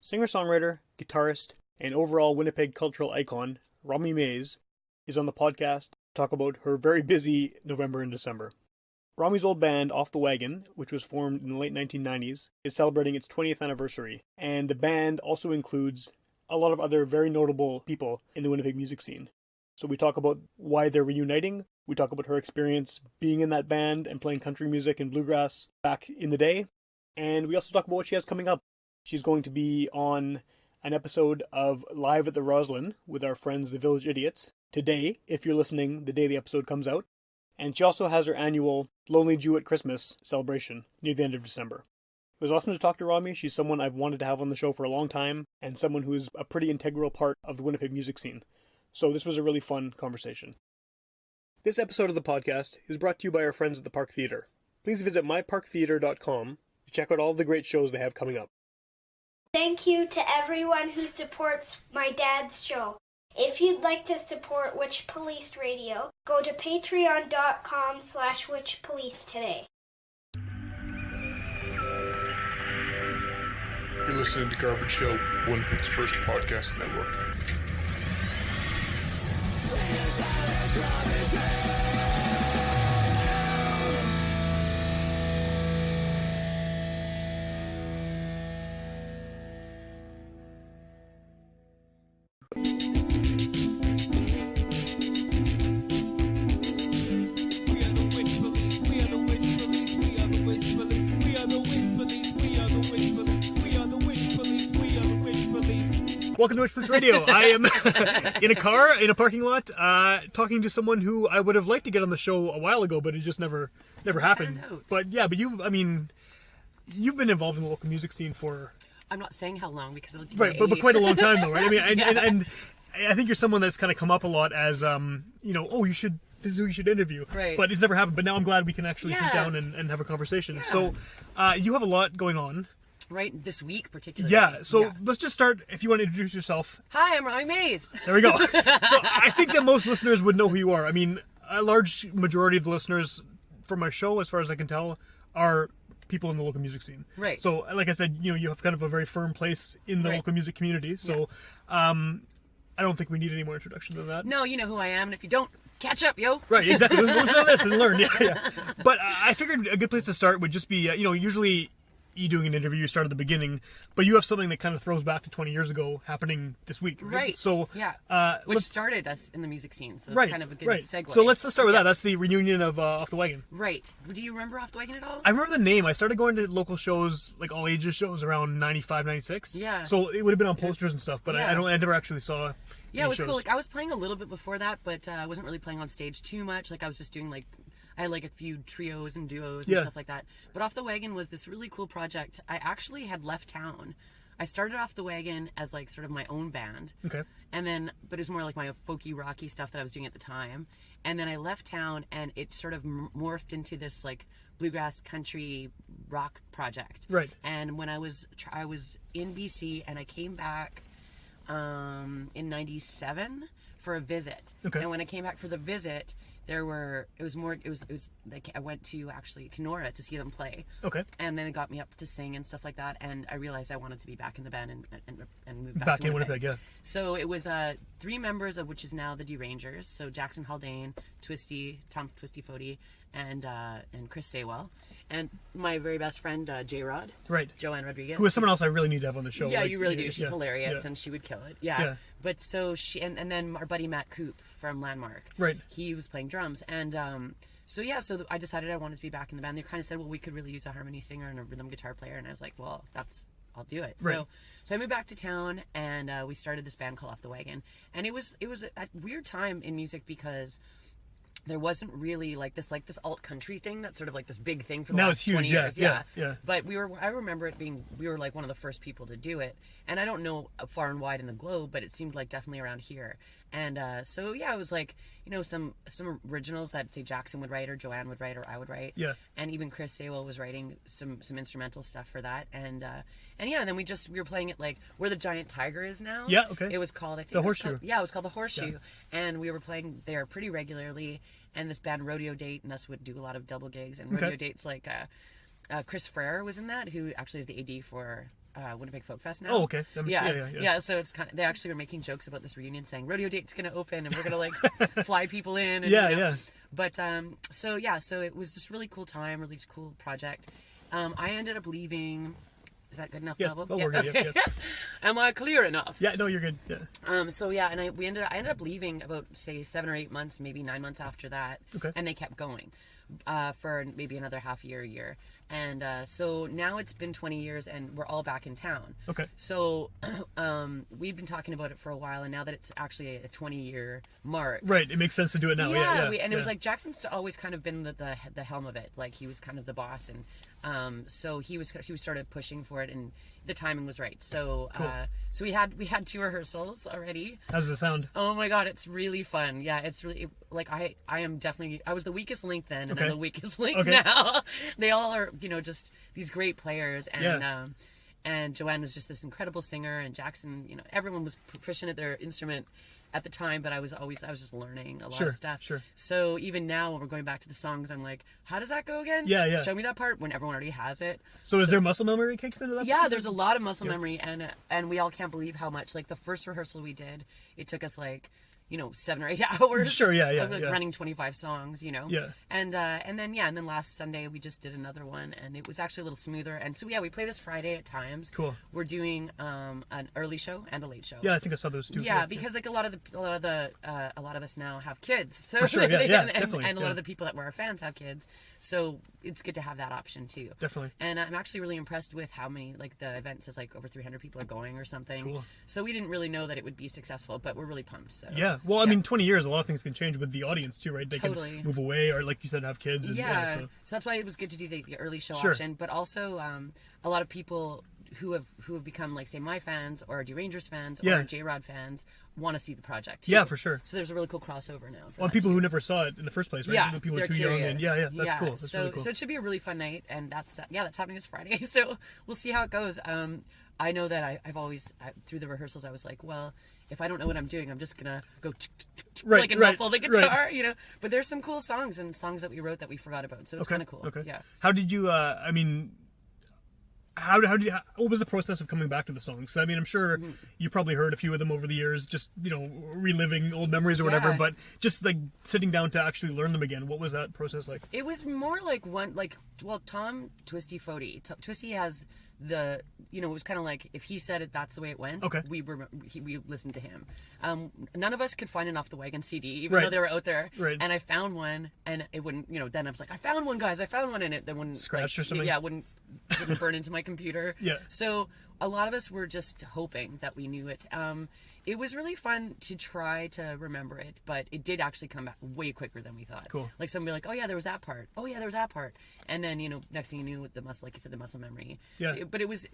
singer-songwriter, guitarist, and overall Winnipeg cultural icon, Romi is on the podcast to talk about her very busy November and December. Romi's old band, Off the Wagon, which was formed in the late 1990s, is celebrating its 20th anniversary, and the band also includes a lot of other very notable people in the Winnipeg music scene. So we talk about why they're reuniting, we talk about her experience being in that band and playing country music and bluegrass back in the day, and we also talk about what she has coming up. She's going to be on an episode of Live at the Roslyn with our friends the Village Idiots today, if you're listening the day the episode comes out. And she also has her annual Lonely Jew at Christmas celebration near the end of December. It was awesome to talk to Romi. She's someone I've wanted to have on the show for a long time, and someone who is a pretty integral part of the Winnipeg music scene. So this was a really fun conversation. This episode of the podcast is brought to you by our friends at the Park Theatre. Please visit myparktheatre.com to check out all the great shows they have coming up. Thank you to everyone who supports my dad's show. If you'd like to support Witchpolice Radio, go to patreon.com/witchpolice today. You're listening to Garbage Hill, Winnipeg's first podcast network. Welcome to Witchpolice Radio. I am in a car, in a parking lot, talking to someone who I would have liked to get on the show a while ago, but it just never happened. But yeah, but you've been involved in the local music scene for... I'm not saying how long because of right, but quite a long time though, right? I mean, and I think you're someone that's kind of come up a lot as, this is who you should interview. Right. But it's never happened. But now I'm glad we can actually sit down and have a conversation. Yeah. So you have a lot going on. Right, this week particularly. Yeah, so let's just start, if you want to introduce yourself. Hi, I'm Romi Mays. There we go. So I think that most listeners would know who you are. I mean, a large majority of the listeners from my show, as far as I can tell, are people in the local music scene. Right. So, like I said, you have kind of a very firm place in the local music community. So, I don't think we need any more introduction than that. No, you know who I am, and if you don't, catch up, yo. Right, exactly. Let's do this and learn. Yeah. But I figured a good place to start would just be, usually... you doing an interview, you start at the beginning, but you have something that kind of throws back to 20 years ago happening this week. Right. So, which started us in the music scene, so it's kind of a good segue. So let's start with that. That's the reunion of Off the Wagon. Right. Do you remember Off the Wagon at all? I remember the name. I started going to local shows, like all ages shows, around 95, 96. Yeah. So it would have been on posters and stuff, but I never actually saw Yeah, it was shows. cool. Like, I was playing a little bit before that, but I wasn't really playing on stage too much. Like, I was just doing I had a few trios and duos and stuff like that. But Off the Wagon was this really cool project. I actually had left town. I started Off the Wagon as sort of my own band. Okay. And then, but it was more like my folky, rocky stuff that I was doing at the time. And then I left town and it sort of morphed into this bluegrass country rock project. Right. And when I was in BC and I came back in 97 for a visit. Okay. And when I came back for the visit, I went to actually Kenora to see them play. Okay. And then it got me up to sing and stuff like that. And I realized I wanted to be back in the band and move back to Winnipeg. Yeah. So it was 3 members of which is now the Derangers. So Jackson Haldane, Tom Twisty Fody, and Chris Saywell. And my very best friend, J-Rod. Right. Joanne Rodriguez. Who is someone else I really need to have on the show. Yeah, you really do. She's hilarious and she would kill it. Yeah. But so she, and then our buddy Matt Coop from Landmark. Right. He was playing drums. And so I decided I wanted to be back in the band. They kind of said, well, we could really use a harmony singer and a rhythm guitar player. And I was like, well, I'll do it. Right. So I moved back to town and we started this band called Off the Wagon. And it was a weird time in music because there wasn't really this alt country thing that's sort of this big thing for the last 20 years. Yeah. But I remember it being, we were one of the first people to do it. And I don't know far and wide in the globe, but it seemed definitely around here. And so it was some originals that say Jackson would write or Joanne would write or I would write. Yeah. And even Chris Saywell was writing some instrumental stuff for that. And then we were playing it where the Giant Tiger is now. Yeah, okay. It was called, I think. The Horseshoe. It was called the Horseshoe. Yeah. And we were playing there pretty regularly. And this band Rodeo Date and us would do a lot of double gigs. And Rodeo Date's Chris Frere was in that, who actually is the AD for Winnipeg Folk Fest now. Oh, okay. Yeah. So it's kind of, they actually were making jokes about this reunion, saying rodeo date's gonna open and we're gonna like fly people in. And, But so it was just really cool time, really cool project. I ended up leaving. Is that good enough? Yes. Level? Oh, we're good. Okay. Yeah. Am I clear enough? Yeah. No, you're good. Yeah. So yeah, and I ended up leaving about say 7 or 8 months, maybe 9 months after that. Okay. And they kept going, for maybe another half year. And so now it's been 20 years and we're all back in town. Okay. So we've been talking about it for a while, and now that it's actually a 20-year mark. Right. It makes sense to do it now. Yeah. And it was like Jackson's always kind of been the helm of it. Like he was kind of the boss, and so he started pushing for it, and the timing was right. So cool. So we had 2 rehearsals already. How does it sound? Oh my god, it's really fun. Yeah, it's really like I was the weakest link then, and I'm the weakest link now. They all are, just these great players, and and Joanne was just this incredible singer, and Jackson, everyone was proficient at their instrument at the time, but I was just learning a lot of stuff. Sure. So even now when we're going back to the songs, I'm like, how does that go again? Yeah. Show me that part, when everyone already has it. So is there muscle memory kicks into that? Yeah, there's a lot of muscle memory, and we all can't believe how much. Like the first rehearsal we did, it took us like 7 or 8 hours. Sure, of running 25 songs, Yeah. And then last Sunday we just did another one, and it was actually a little smoother. And so we play this Friday at times. Cool. We're doing an early show and a late show. Yeah, I think I saw those too. Yeah, because like a lot of us now have kids. So for sure, definitely. And a lot of the people that were our fans have kids. So it's good to have that option too. Definitely. And I'm actually really impressed with how many, like the event says like over 300 people are going or something. Cool. So we didn't really know that it would be successful, but we're really pumped. So yeah. Well, I mean, 20 years, a lot of things can change with the audience too, right? They totally. can move away, or like you said, have kids. And, so that's why it was good to do the early show option. But also, a lot of people who have become like say my fans or D Rangers fans or J-Rod fans want to see the project too. Yeah, for sure. So there's a really cool crossover now. Well, people who never saw it in the first place, right? Yeah, people are too curious. young, and that's cool. That's so really cool. So it should be a really fun night, and that's happening this Friday. So we'll see how it goes. I know that I've always through the rehearsals I was like, well, if I don't know what I'm doing, I'm just gonna go like and muffle the guitar, But there's some cool songs and songs that we wrote that we forgot about, so it's kind of cool. Okay. Yeah. How did you? I mean, what was the process of coming back to the songs? I mean, I'm sure you probably heard a few of them over the years, just reliving old memories or whatever. But just like sitting down to actually learn them again, what was that process like? It was more like Tom Twisty Fody. Twisty has it was kind of like if he said it, that's the way it went. Okay. We listened to him. None of us could find an Off the Wagon CD, even though they were out there. Right. And I found one, and it wouldn't. Then I was like, I found one, guys. I found one, and it wouldn't scratch or something. Yeah, wouldn't burn into my computer. Yeah. So a lot of us were just hoping that we knew it. It was really fun to try to remember it, but it did actually come back way quicker than we thought. Cool. Like somebody like, oh yeah, there was that part. Oh yeah, there was that part. And then, next thing you knew with the muscle, like you said, the muscle memory. Yeah. But it was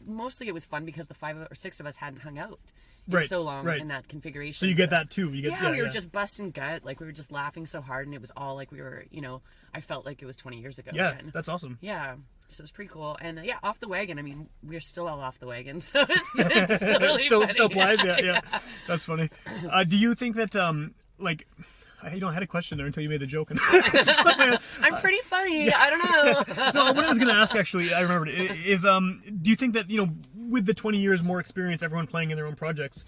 fun because the 5 or 6 of us hadn't hung out in Right, so long right. in that configuration. So you get that too. We were just busting gut. Like we were just laughing so hard, and it was all like we were, I felt like it was 20 years ago. Yeah, again. that's awesome. Yeah. So it's pretty cool. And Off the Wagon. I mean, we're still all off the wagon. So it's still really funny. Still applies. Yeah. That's funny. Do you think that, I had a question there until you made the joke. I'm pretty funny. I don't know. No, what I was going to ask, actually, I remembered it, is, do you think that, with the 20 years more experience, everyone playing in their own projects,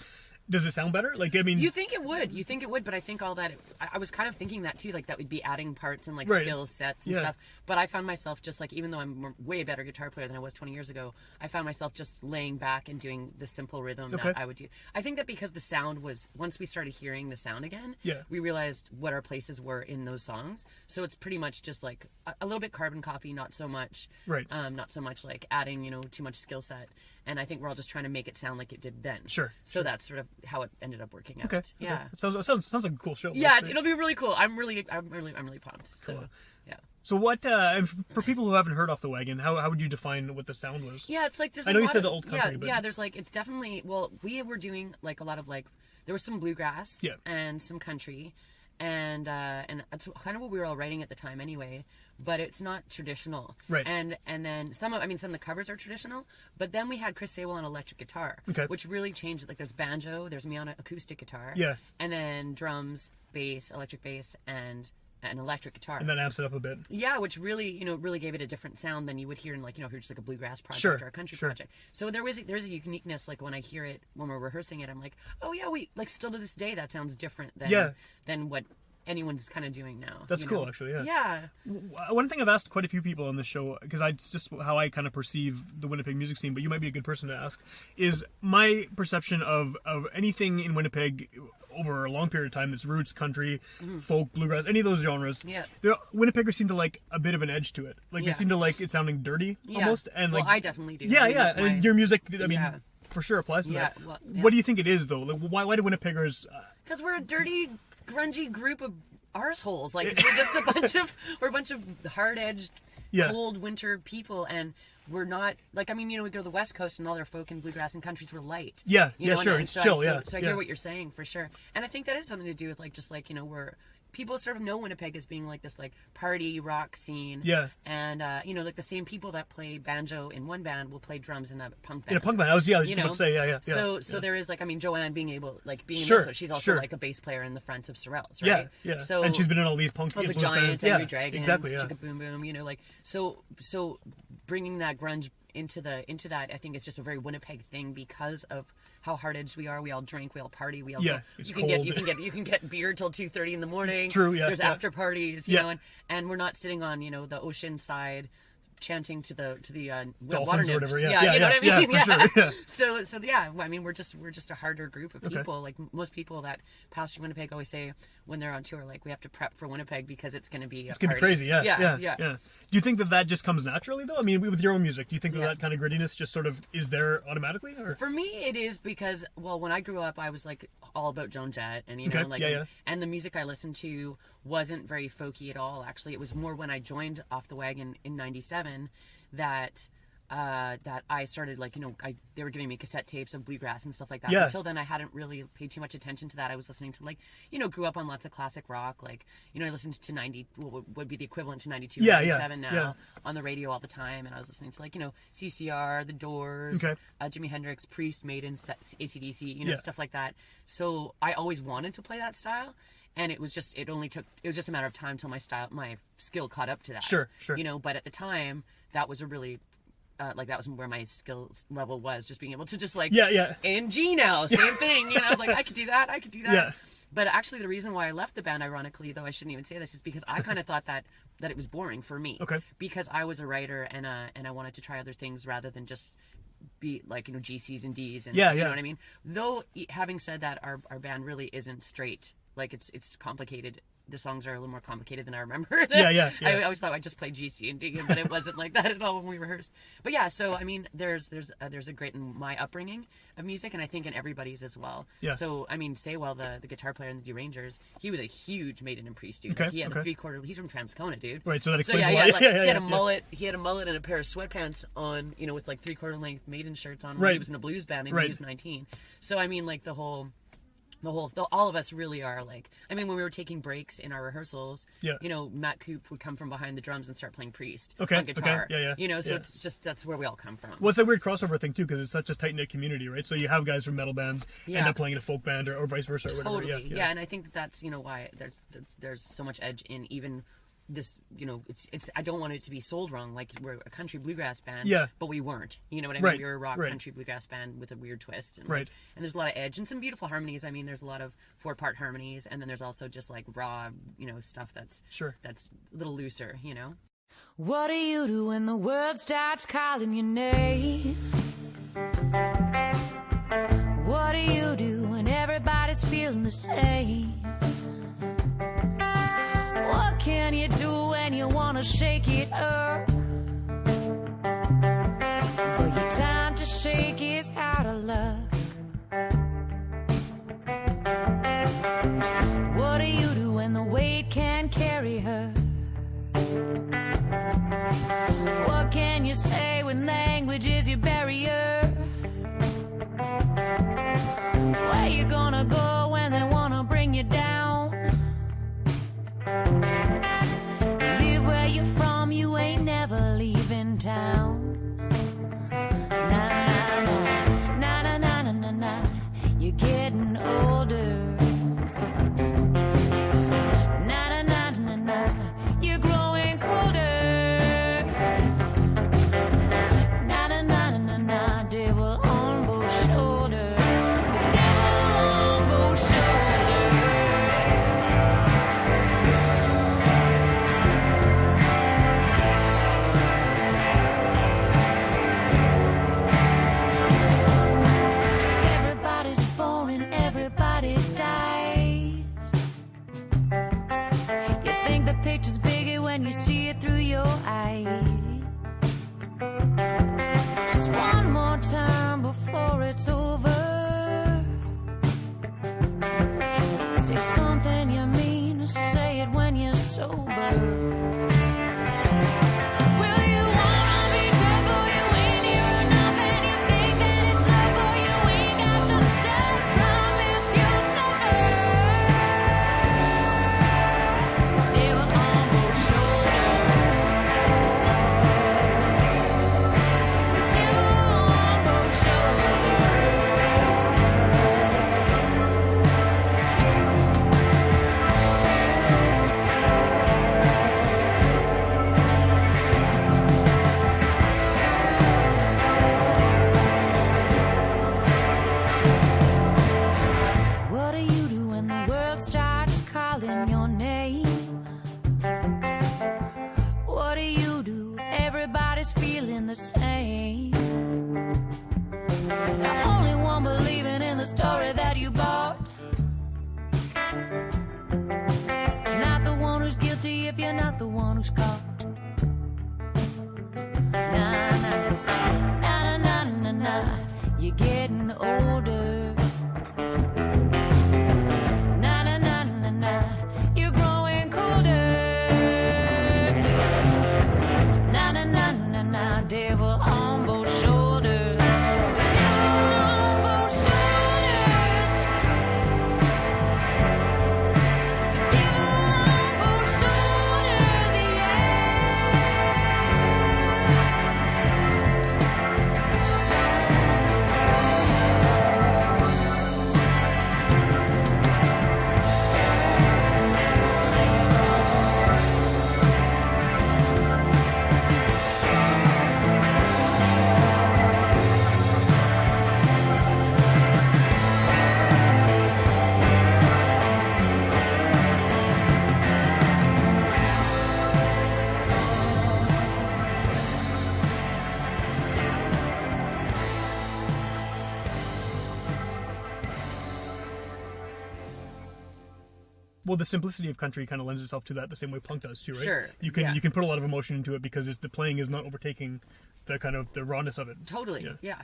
does it sound better? Like, I mean, you think it would, but I think all that. I was kind of thinking that too, like that would be adding parts and like right. skill sets and stuff. But I found myself just like, even though I'm a way better guitar player than I was 20 years ago, I found myself just laying back and doing the simple rhythm that I would do. I think that because the sound was, once we started hearing the sound again, we realized what our places were in those songs. So it's pretty much just like a little bit carbon copy, not so much, not so much like adding, too much skill set. And I think we're all just trying to make it sound like it did then. Sure. So that's sort of how it ended up working out. Okay. Yeah. Okay. Sounds like a cool show. Yeah, it'll be really cool. I'm really pumped. So, cool. yeah. So what? And for people who haven't heard Off the Wagon, how would you define what the sound was? Yeah, it's like there's. I know you said old country. Yeah, there's like it's definitely. Well, we were doing like a lot of like there was some bluegrass and some country, and that's kind of what we were all writing at the time anyway. But it's not traditional, right? And then some of the covers are traditional, but then we had Chris Sable on electric guitar, which really changed it. Like there's banjo, there's me on an acoustic guitar, and then drums, bass, electric bass, and an electric guitar. And that amps it up a bit. Yeah, which really, really gave it a different sound than you would hear in if you're just like a bluegrass project or a country project. So there's a uniqueness. Like when I hear it, when we're rehearsing it, I'm like, oh yeah, still to this day, that sounds different than what anyone's kind of doing now. That's cool, actually. Yeah. One thing I've asked quite a few people on this show, because it's just how I kind of perceive the Winnipeg music scene, but you might be a good person to ask, is my perception of anything in Winnipeg over a long period of time that's roots, country, folk, bluegrass, any of those genres. Yeah. Winnipeggers seem to like a bit of an edge to it. Like they seem to like it sounding dirty almost. And I definitely do. Yeah, and your music, for sure applies to that. Well, What do you think it is though? Like, why do Winnipeggers? Because we're a dirty, grungy group of arseholes. Like we're a bunch of hard-edged, cold winter people, and we're not like, we go to the West Coast and all their folk and bluegrass and countries were light. Yeah, sure, it's chill. So I hear what you're saying for sure, and I think that is something to do with we're. People sort of know Winnipeg as being like this party rock scene. Yeah. And the same people that play banjo in one band will play drums in a punk band. In a punk band. I was just going to say, yeah. So there is Joanne being in this, she's also like a bass player in the front of Sorrells, right? Yeah. So, and she's been in all these punk the Giants, Angry Dragons, exactly, Chicka Boom Boom, so bringing that grunge into that, I think it's just a very Winnipeg thing because of how hard-edged we are. We all drink, we all party, we all go. It's you can get beer till 2:30 in the morning. True, yeah. There's after parties, you know, and we're not sitting on, the ocean side chanting to the water nymphs. Or whatever, you know what I mean? Yeah, for sure, So we're just a harder group of people. Okay. Like most people that pass through Winnipeg always say when they're on tour, we have to prep for Winnipeg because it's going to be crazy. Yeah. Do you think that just comes naturally though? With your own music, do you think that kind of grittiness just sort of is there automatically? Or? For me, it is because when I grew up, I was all about Joan Jett, and and the music I listened to wasn't very folky at all. Actually, it was more when I joined Off the Wagon in '97 that I started they were giving me cassette tapes of bluegrass and stuff like that. Until then, I hadn't really paid too much attention to that. I was listening to grew up on lots of classic rock. I listened to what would be the equivalent to 92, 97 now on the radio all the time, and I was listening to CCR, The Doors, Jimi Hendrix, Priest, Maiden, AC/DC, stuff like that. So I always wanted to play that style. And it was just a matter of time till my skill caught up to that. Sure. But at the time, that was a really, that was where my skill level was, just being able to just in G now, same thing. I was I could do that. Yeah. But actually, the reason why I left the band, ironically, though I shouldn't even say this, is because I kind of thought that it was boring for me. Okay. Because I was a writer and I wanted to try other things rather than just be G, C's and D's and you know what I mean. Though having said that, our band really isn't straight. It's complicated. The songs are a little more complicated than I remember. Yeah. I always thought I just played G, C, and D, but it wasn't like that at all when we rehearsed. But yeah, so there's a grit in my upbringing of music, and I think in everybody's as well. Yeah. So Saywell, the guitar player in the Derangers, he was a huge Maiden and Priest dude. He had a 3/4. He's from Transcona, dude. Right. So that explains a lot. He had a mullet. He had a mullet and a pair of sweatpants on, with 3/4 length Maiden shirts on. When he was in a blues band and he was 19. So all of us really are when we were taking breaks in our rehearsals, Matt Coop would come from behind the drums and start playing Priest on guitar. So it's just, that's where we all come from. Well, it's a weird crossover thing too, because it's such a tight-knit community, right? So you have guys from metal bands end up playing in a folk band or vice versa or whatever. Totally. Yeah, and I think that's, why there's so much edge in even this, it's I don't want it to be sold wrong, we're a country bluegrass band, but we weren't, you know what I mean? Right. We were a rock country bluegrass band with a weird twist, and and there's a lot of edge and some beautiful harmonies. There's a lot of 4-part harmonies, and then there's also just raw, stuff that's a little looser, What do you do when the world starts calling your name? What do you do when everybody's feeling the same? What can you do when you wanna shake it up? Well, your time to shake is out of luck. What do you do when the weight can't carry her? What can you say when language is your barrier? Where you gonna go when they wanna bring you down? Live where you're from, you ain't never leaving town. Na na na na na na na, you're getting older. Na na na na na, almost caught. Na na na na na na, you're getting older. Na na na na na, you're growing colder. Na na na na na, devil on both shoulders. Devil on both shoulders. The devil on both shoulders, yeah. Well, the simplicity of country kind of lends itself to that the same way punk does too, right? Sure. You can put a lot of emotion into it because the playing is not overtaking the kind of the rawness of it. Totally. Yeah.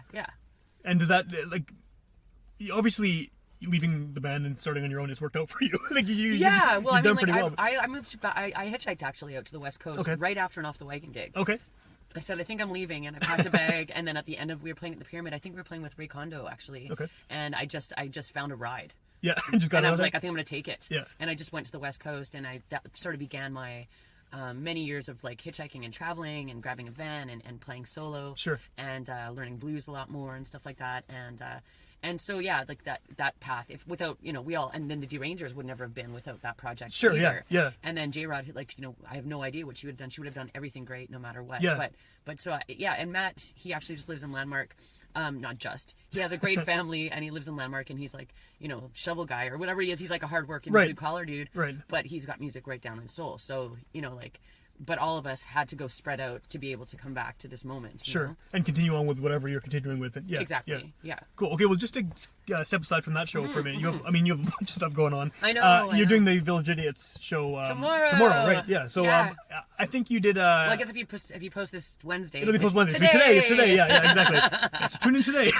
And does that obviously leaving the band and starting on your own has worked out for you? Well, you've I mean, done like, pretty well. I moved to, I hitchhiked actually out to the West Coast right after an Off the Wagon gig. Okay. I said, I think I'm leaving, and I packed a bag, and then at the end we were playing at the Pyramid. I think we were playing with Ray Kondo, actually. Okay. And I just found a ride. Yeah, just got and I out was of like, there. I think I'm going to take it. Yeah. And I just went to the West Coast, and that sort of began my many years of like hitchhiking and traveling and grabbing a van and playing solo. Sure. And learning blues a lot more and stuff like that. And so yeah, like that path. If without we all, and then the Derangers would never have been without that project. Sure. Either. Yeah. And then J-Rod, like I have no idea what she would have done. She would have done everything great no matter what. Yeah. But so yeah, and Matt, he actually just lives in Landmark. Not just. He has a great family, and he lives in Landmark, and he's like, shovel guy or whatever he is. He's like a hardworking blue collar dude. Right. But he's got music right down in soul. So but all of us had to go spread out to be able to come back to this moment. You know? And continue on with whatever you're continuing with. Yeah, exactly. Yeah. Cool. Okay, well, just to step aside from that show for a minute, you have a bunch of stuff going on. I know. You're doing the Village Idiots show tomorrow. Tomorrow, right? Yeah. So I think you did. Well, I guess if you post this Wednesday, it'll be post Wednesday. Today. It's today. Yeah, exactly. Yeah, so tune in today.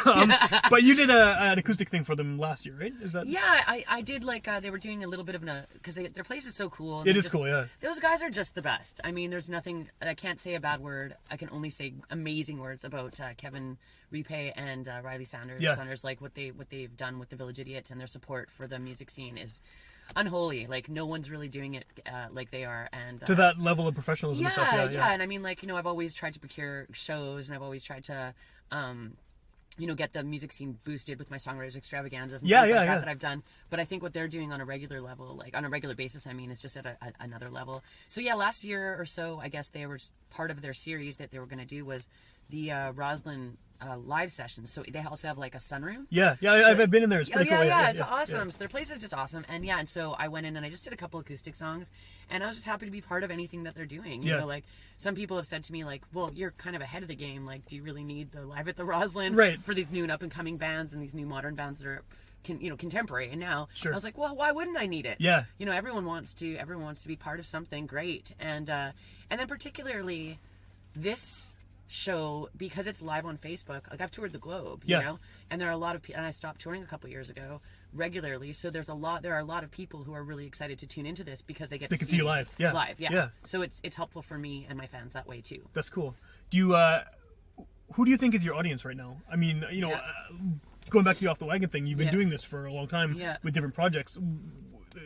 But you did an acoustic thing for them last year, right? Is that? Yeah, I did. Like they were doing a little bit of because their place is so cool. It is cool. Yeah. Those guys are just the best. I mean, there's nothing. I can't say a bad word. I can only say amazing words about Kevin Repay and Riley Sanders. Yeah. Sanders, like what they've done with the Village Idiots and their support for the music scene is unholy. Like no one's really doing it like they are, and to that level of professionalism. And stuff. Yeah. And I mean, like I've always tried to procure shows, and I've always tried to get the music scene boosted with my songwriters extravaganzas and things like that I've done. But I think what they're doing on a regular level, like on a regular basis, I mean, is just at another level. So yeah, last year or so, I guess they were part of their series that they were going to do was the Roslyn live sessions. So they also have like a sunroom. Yeah, I've been in there. It's pretty cool. Yeah, it's awesome. So their place is just awesome. And so I went in and I just did a couple acoustic songs, and I was just happy to be part of anything that they're doing. You know, like some people have said to me, like, well, you're kind of ahead of the game. Like, do you really need the Live at the Roslyn for these new and up and coming bands and these new modern bands that are contemporary? And now I was like, well, why wouldn't I need it? Yeah. Everyone wants to be part of something great. And then particularly this show, because it's live on Facebook. Like I've toured the globe, you know, and there are a lot of and I stopped touring a couple years ago regularly. So there are a lot of people who are really excited to tune into this because they can see you live. Yeah. Live, yeah. So it's helpful for me and my fans that way too. That's cool. Do you who do you think is your audience right now? I mean, going back to the Off the Wagon thing, you've been doing this for a long time with different projects.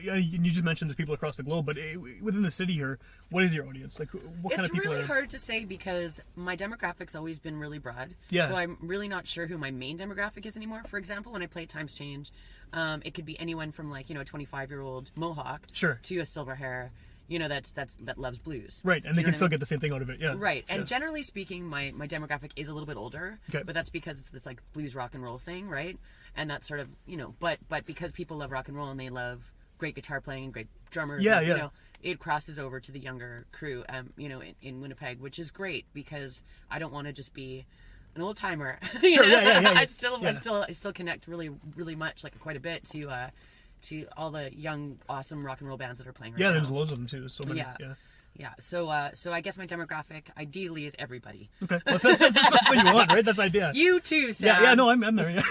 You just mentioned there's people across the globe, but within the city here, what is your audience? Like, what kind of people It's really hard to say because my demographic's always been really broad. Yeah. So I'm really not sure who my main demographic is anymore. For example, when I play Times Change, it could be anyone from like, a 25-year-old Mohawk to a silver hair, that loves blues. Right, and they can still get the same thing out of it, yeah. Right, and generally speaking, my demographic is a little bit older, but that's because it's this like blues rock and roll thing, right? And that's sort of, but because people love rock and roll and they love great guitar playing and great drummers, it crosses over to the younger crew, in Winnipeg, which is great because I don't want to just be an old timer. Sure, I still connect really, really much, like quite a bit to all the young, awesome rock and roll bands that are playing right now. Yeah, there's loads of them too. So many. Yeah. So I guess my demographic ideally is everybody. Okay. Well, that's what you want, right? That's the idea. You too, Sam. Yeah. No, I'm there. Yeah.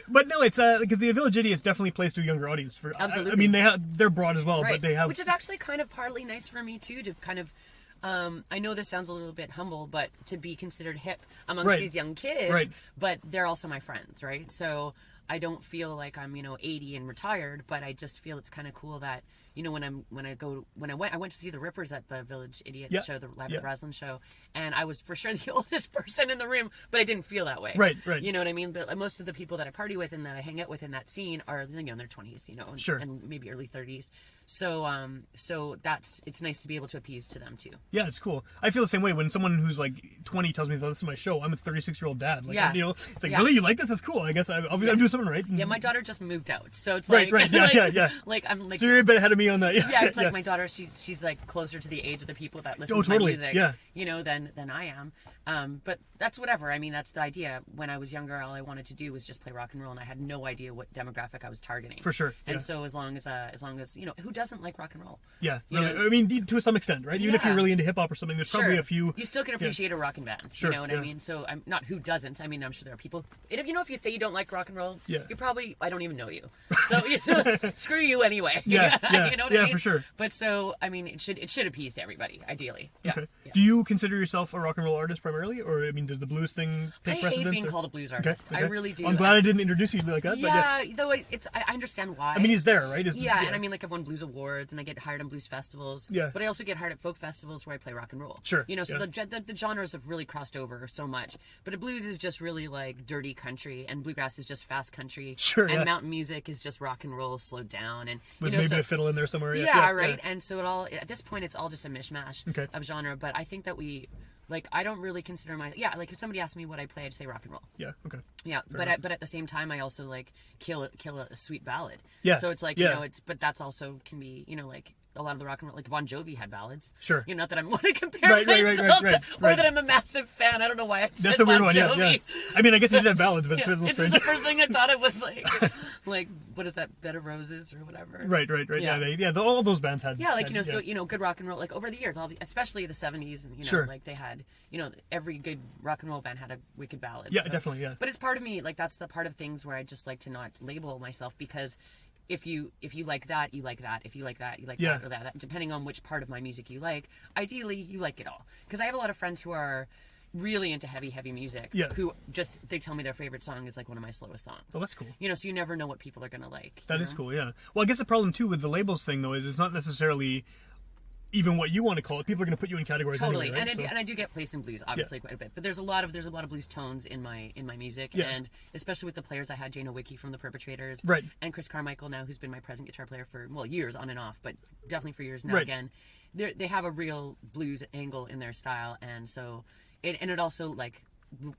But no, it's because the Village Idiots definitely plays to a younger audience. Absolutely. I mean, they're broad as well, but they have, which is actually kind of partly nice for me too, to kind of. I know this sounds a little bit humble, but to be considered hip amongst these young kids, but they're also my friends, right? So I don't feel like I'm, 80 and retired, but I just feel it's kind of cool that, when I went to see the Rippers at the Village Idiots show, the Live at Roslyn show, and I was for sure the oldest person in the room, but I didn't feel that way. Right. You know what I mean? But most of the people that I party with and that I hang out with in that scene are, in their 20s, and maybe early 30s. So it's nice to be able to appease to them too. Yeah, it's cool. I feel the same way when someone who's like 20 tells me this is my show. I'm a 36-year-old dad. Like, it's like, really, you like this? That's cool. I guess I'm doing something right. Yeah, my daughter just moved out, so it's right. Yeah. Like I'm like. So you're a bit ahead of me on that. Yeah, it's like my daughter. She's like closer to the age of the people that listen to my music. Yeah. Than I am. But that's whatever. I mean, that's the idea. When I was younger, all I wanted to do was just play rock and roll, and I had no idea what demographic I was targeting. For sure. And so as long as who doesn't like rock and roll? Yeah. I mean, to some extent, right? Even if you're really into hip hop or something, there's probably a few. You still can appreciate a rock and band. Sure. You know what I mean? So I'm not who doesn't. I mean, I'm sure there are people. If you say you don't like rock and roll, you're probably I don't even know you. So screw you anyway. Yeah. You know what I mean? For sure. But so I mean, it should appease to everybody ideally. Yeah. Okay. Yeah. Do you consider yourself a rock and roll artist primarily, or I mean, does the blues thing take precedence? I hate being called a blues artist. Okay. I really do. I'm glad I didn't introduce you like that. Yeah, though I understand why. I mean, he's there, right? And I mean, like I've won blues awards, and I get hired on blues festivals. Yeah. But I also get hired at folk festivals where I play rock and roll. Sure. So the genres have really crossed over so much. But a blues is just really like dirty country, and bluegrass is just fast country. Sure. And mountain music is just rock and roll slowed down, and with maybe a fiddle in there somewhere. Yeah, right. Yeah. And so at this point, it's all just a mishmash of genre. But I think that I don't really consider like if somebody asks me what I play, I'd say rock and roll. Yeah. Okay. Yeah, but at the same time, I also like kill a sweet ballad. Yeah. So it's like but that's also can be like a lot of the rock and roll, like Bon Jovi had ballads. Sure. Not that I'm want to compare myself to, or that I'm a massive fan. I don't know why I said that's a weird Bon one. Jovi. Yeah. I mean, I guess he did have ballads, but it's a little this strange. is the first thing I thought it was like what is that, Bed of Roses or whatever. Right. Yeah. All those bands had. Yeah, so good rock and roll, like over the years, especially the 70s, and like they had, every good rock and roll band had a wicked ballad. Yeah, definitely. Yeah. But it's part of me, like that's the part of things where I just like to not label myself, because if you like that, you like that. If you like that, you like that or that. Depending on which part of my music you like, ideally you like it all. Because I have a lot of friends who are really into heavy music. Yeah. Who they tell me their favorite song is like one of my slowest songs. Oh, that's cool. So you never know what people are gonna like. That is cool. Yeah. Well, I guess the problem too with the labels thing though is it's not necessarily even what you want to call it. People are going to put you in categories totally. Anyway, right? And I do get placed in blues, obviously, quite a bit. But there's a lot of blues tones in my music, and especially with the players I had, Jane Owicki from the Perpetrators, right, and Chris Carmichael now, who's been my present guitar player for years on and off, but definitely for years now. Right. Again, they have a real blues angle in their style, and so it also like.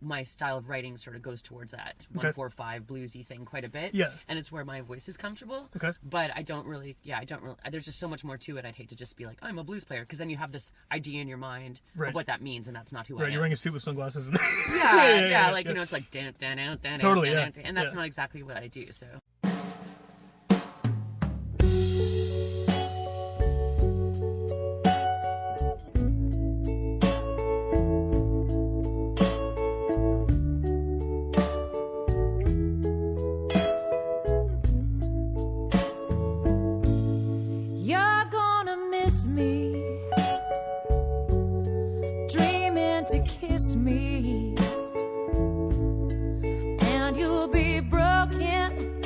My style of writing sort of goes towards that 1-4-5 bluesy thing quite a bit. Yeah. And it's where my voice is comfortable. Okay. But I don't really, there's just so much more to it. I'd hate to just be like, I'm a blues player, because then you have this idea in your mind of what that means, and that's not who I am. Right, you're wearing a suit with sunglasses. And it's like, totally, and that's not exactly what I do, so. And you'll be broken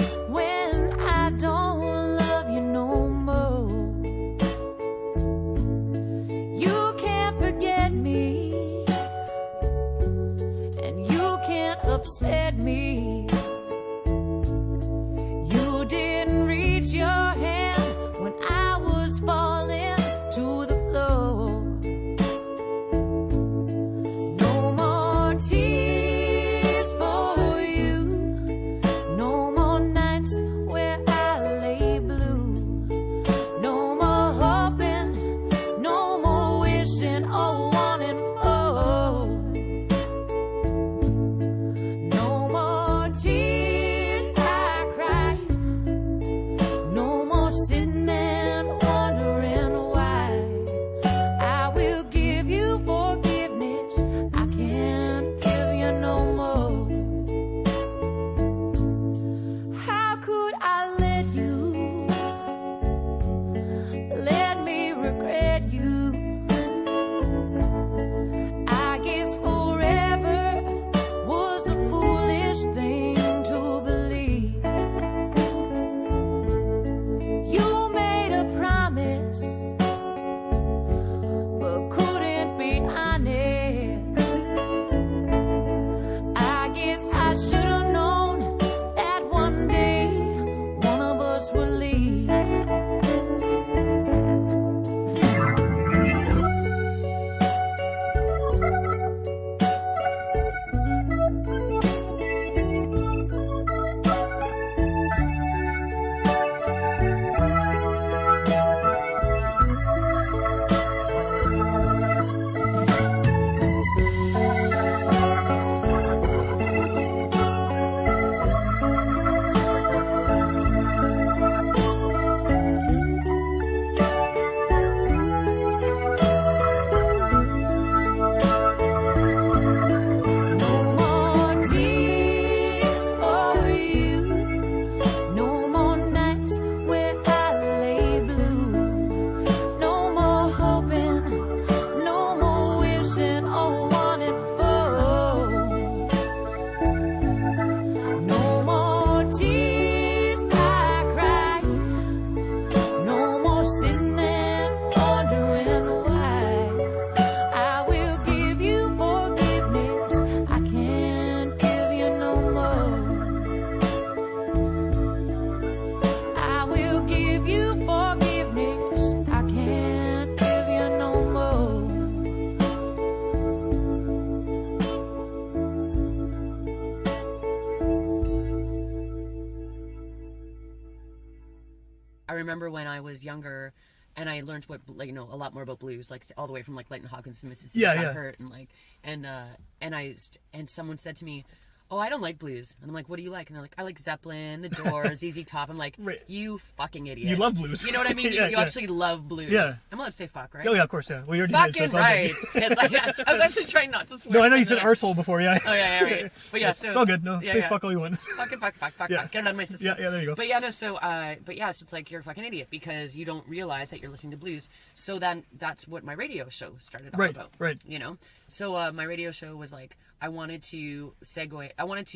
I remember when I was younger, and I learned what, like, you know, a lot more about blues, like all the way from like Leighton Hawkins to Mississippi John Hurt, and like, and someone said to me, "Oh, I don't like blues." And I'm like, "What do you like?" And they're like, "I like Zeppelin, The Doors, ZZ Top." I'm like, "You fucking idiot. You love blues." You know what I mean? you actually love blues. Yeah. I'm allowed to say fuck, right? Oh, yeah, of course, yeah. Well, you already fucking did, so right. It's like, I was actually trying not to swear. No, I know you said arsehole before, yeah. Oh, yeah, right. But yeah, so... It's all good. No, say fuck all you want. Fucking fuck. Yeah. Get it out of my system. Yeah, there you go. But yeah, no, so, so it's like, you're a fucking idiot because you don't realize that you're listening to blues. So then that's what my radio show started off about. Right. You know? So my radio show was like, I wanted to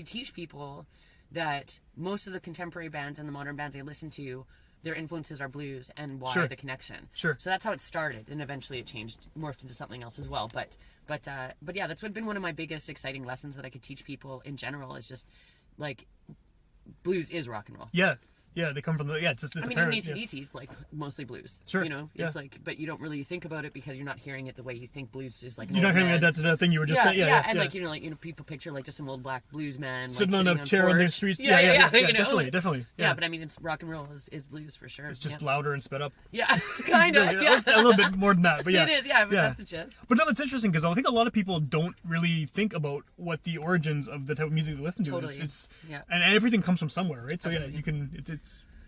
teach people that most of the contemporary bands and the modern bands I listen to, their influences are blues, and why the connection. Sure. So that's how it started, and eventually it morphed into something else as well. But yeah, that's been one of my biggest exciting lessons that I could teach people in general, is just like, blues is rock and roll. Yeah. Yeah, they come from the, it's just, I mean, even AC/DC's like mostly blues. Sure. You know, it's like, but you don't really think about it because you're not hearing it the way you think blues is like. You're not hearing that thing you were just saying. And like, you know, people picture like just some old black blues man sitting like, on a chair on the streets. Yeah, you know, definitely. Yeah, but I mean, it's rock and roll is blues for sure. It's just louder and sped up. Yeah, kind of. Yeah, a little bit more than that, but yeah. It is, but that's the gist. But no, it's interesting because I think a lot of people don't really think about what the origins of the type of music they listen to is. It's and everything comes from somewhere, right? So Absolutely. you can.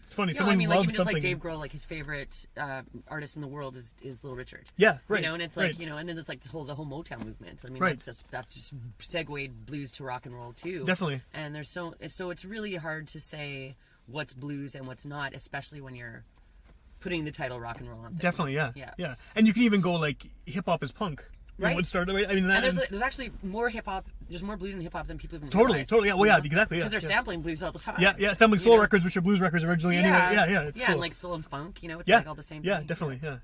It's funny. No, Someone I mean, loves like, even just something. like Dave Grohl, like his favorite artist in the world is Little Richard. Yeah, right. You know, and it's like, you know, and then there's like the whole Motown movement. I mean, that's just segued blues to rock and roll too. Definitely. And there's so it's really hard to say what's blues and what's not, especially when you're putting the title rock and roll on things. Definitely, yeah. And you can even go like hip hop is punk. Right. What started? I mean, and there's actually more hip hop. There's more blues in hip hop than people even totally. realize. Yeah, well, yeah, exactly. Because they're sampling blues all the time. Yeah, sampling soul records, which are blues records originally. Anyway, it's cool. And like soul and funk. You know, it's like all the same. Yeah, thing. definitely. Yeah.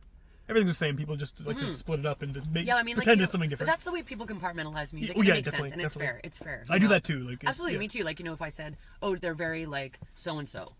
Everything's the same. People just like to split it up and pretend like, it's something different. But that's the way people compartmentalize music. Oh, It yeah, makes definitely, sense, and definitely. it's fair. I do that too. Like absolutely, me too. Like, you know, if I said, "Oh, they're very like so and so,"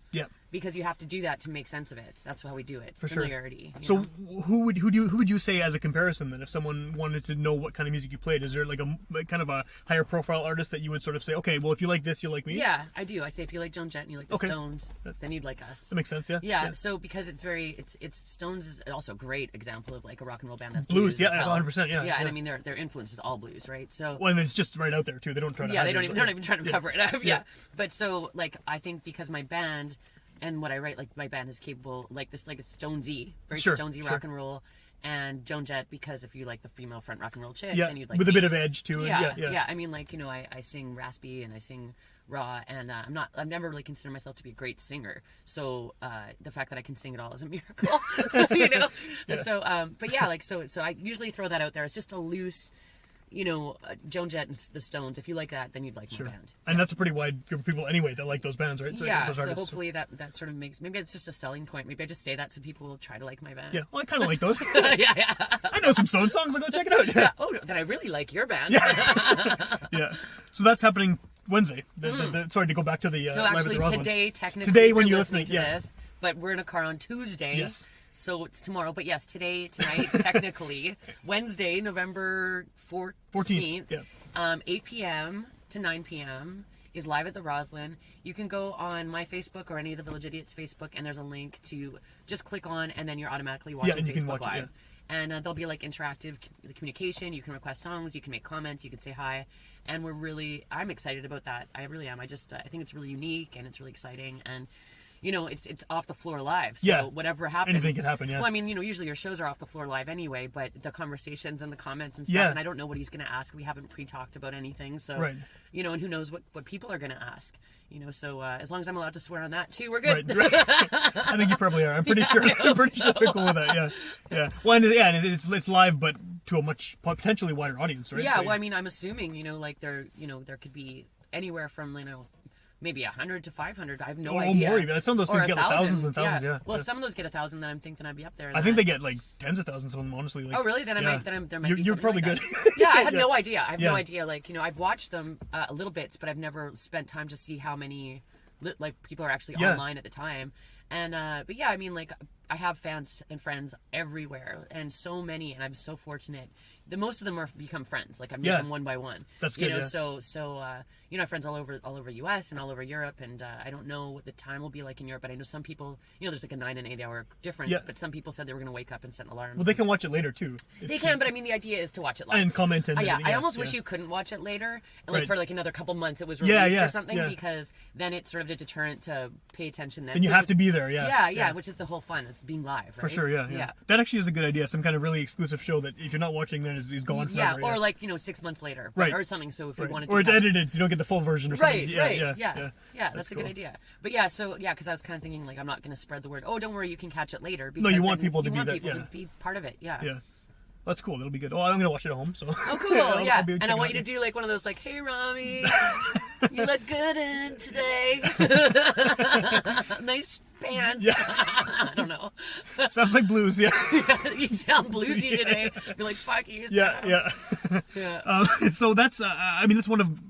because you have to do that to make sense of it. That's how we do it. For Familiarity. Sure. So who would you say as a comparison then, if someone wanted to know what kind of music you played? Is there like a kind of a higher profile artist that you would sort of say, okay, well, if you like this, you'll like me? Yeah, I do. I say if you like Joan Jett and you like the Stones, then you'd like us. That makes sense. Yeah. So because it's Stones is also a great example of like a rock and roll band that's blues. Yeah, 100%. Yeah. And I mean their influence is all blues, right? So and it's just right out there too. They don't try to. They don't even try to cover it up. Yeah. But so like I think because my band and what I write, like my band is capable like this, like it's Stonesy, very Stonesy rock and roll. And Joan Jett, because if you like the female front rock and roll chick, then you'd like with me. a bit of edge to it. Yeah. I mean, like, you know, I sing raspy and I sing raw, and I've never really considered myself to be a great singer. So the fact that I can sing it all is a miracle, you know. So, but yeah, like so I usually throw that out there. It's just a loose. You know, Joan Jett and the Stones. If you like that, then you'd like my band. And that's a pretty wide group of people anyway that like those bands, right? So hopefully that sort of makes, maybe it's just a selling point. Maybe I just say that so people will try to like my band. Yeah, well, I kind of like those. yeah. I know some Stone songs. I'll go check it out. Yeah. Oh, then I really like your band. Yeah. So that's happening Wednesday. Sorry to go back to the so Live actually at the today, technically, today when you're listening to this, but we're in a car on Tuesday. Yes. So it's tomorrow, but yes, tonight, technically, Wednesday, November 14th, 8 p.m. to 9 p.m. is Live at the Roslyn. You can go on my Facebook or any of the Village Idiots Facebook, and there's a link to just click on, and then you're automatically watching Facebook Live. And there'll be like interactive communication. You can request songs, you can make comments, you can say hi, and I'm excited about that. I really am. I think it's really unique and it's really exciting, and you know, it's off the floor live. So whatever happens. Anything can happen, Well, I mean, you know, usually your shows are off the floor live anyway, but the conversations and the comments and stuff, and I don't know what he's going to ask. We haven't pre-talked about anything. So, you know, and who knows what people are going to ask. You know, so as long as I'm allowed to swear on that too, we're good. Right. I think you probably are. I'm pretty sure. I'm pretty sure they're cool with that. Yeah. Well, and it's live, but to a much potentially wider audience, right? Yeah. Well, I mean, I'm assuming, you know, like there could be anywhere from, you know, maybe 100 to 500. I have no idea. More even. Some of those things get like thousands and thousands. Yeah. Well, if some of those get 1,000, then I'm thinking I'd be up there. I think they get like tens of thousands. Some of them, honestly. Like, oh, really? Then there might be. You're probably like good. Yeah, I had no idea. I have no idea. Like, you know, I've watched them a little bit, but I've never spent time to see how many like people are actually online at the time. And but yeah, I mean, like I have fans and friends everywhere, and so many, and I'm so fortunate most of them are become friends. Like I meet them one by one. That's good. So I have friends all over US and all over Europe, and I don't know what the time will be like in Europe, but I know some people, there's like a 9 and 8 hour difference. Yeah. But some people said they were going to wake up and set alarms. Well, they can watch it later too. They can, but I mean the idea is to watch it live and comment. And I almost wish you couldn't watch it later, and for like another couple months it was released or something, because then it's sort of a deterrent to pay attention. Then you have to be there. Yeah, which is the whole fun. It's being live. Right? For sure. Yeah. That actually is a good idea. Some kind of really exclusive show that if you're not watching, then is gone forever. Or like 6 months later, or something. So if you wanted to, or it's edited, so you don't get the full version or something. Yeah, that's a good idea. But because I was kind of thinking like I'm not going to spread the word. Oh, don't worry, you can catch it later. Because you want people to be part of it. Yeah. That's cool. It'll be good. Oh, I'm gonna watch it at home. So. Oh, cool. And I want you to do like one of those like, "Hey, Romi, you look good in today. Nice pants." Yeah. I don't know. Sounds like blues. Yeah. You sound bluesy today. You're like, "Fuck you." Yeah. So that's. That's one of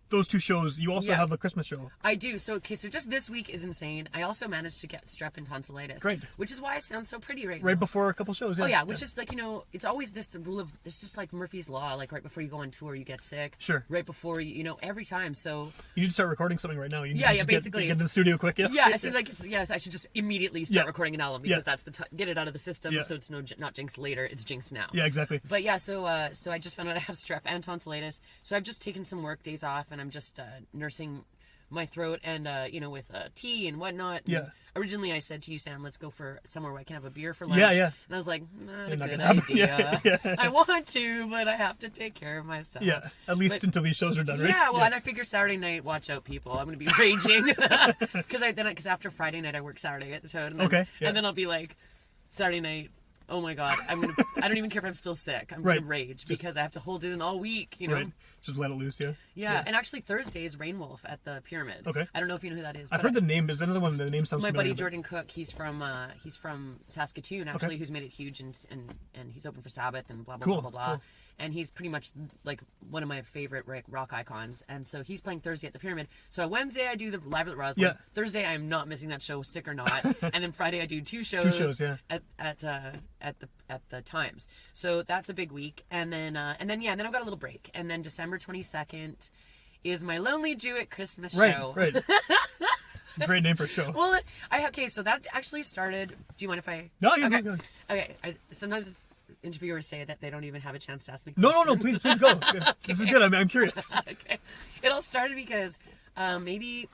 those two shows. You also have a Christmas show. I do. So just this week is insane. I also managed to get strep and tonsillitis. Great. Which is why I sound so pretty right now. Right before a couple shows. Oh yeah, which is like, it's always this rule of, it's just like Murphy's Law, like right before you go on tour you get sick. Sure. Right before every time. So you need to start recording something right now. You need to basically get to the studio quick. Yeah, it seems like I should just immediately start recording an album, because that's get it out of the system, so it's not jinx later, it's jinx now. Yeah, exactly. But so I just found out I have strep and tonsillitis, so I've just taken some work days off, and I'm just nursing my throat and with tea and whatnot. And originally I said to you, Sam, let's go for somewhere where I can have a beer for lunch. Yeah. And I was like, not a good idea. I want to, but I have to take care of myself. Yeah, at least until these shows are done, right? Yeah, well, and I figure Saturday night, watch out, people. I'm going to be raging. Because after Friday night, I work Saturday at the Toad. And then I'll be like, Saturday night, oh my God, I don't even care if I'm still sick. I'm going to rage because I have to hold it in all week, Right. Just let it loose, Yeah, and actually Thursday is Rain Wolf at the Pyramid. Okay. I don't know if you know who that is. I've heard the name. Is another one? The name sounds familiar. My buddy Jordan Cook, he's from Saskatoon, actually, who's made it huge, and he's open for Sabbath and blah, blah, blah. Cool. And he's pretty much like one of my favorite rock icons. And so he's playing Thursday at the Pyramid. So Wednesday I do the Live at Roslyn. Yeah. Thursday I'm not missing that show, sick or not. And then Friday I do two shows at the Times. So that's a big week. And then I've got a little break. And then December 22nd is my Lonely Jewett Christmas show. Right. It's a great name for a show. Well, so that actually started. Do you mind if I? No, you okay. Go. Okay. Sometimes interviewers say that they don't even have a chance to ask me questions. No, please go. Okay. This is good. I'm curious. Okay. It all started because maybe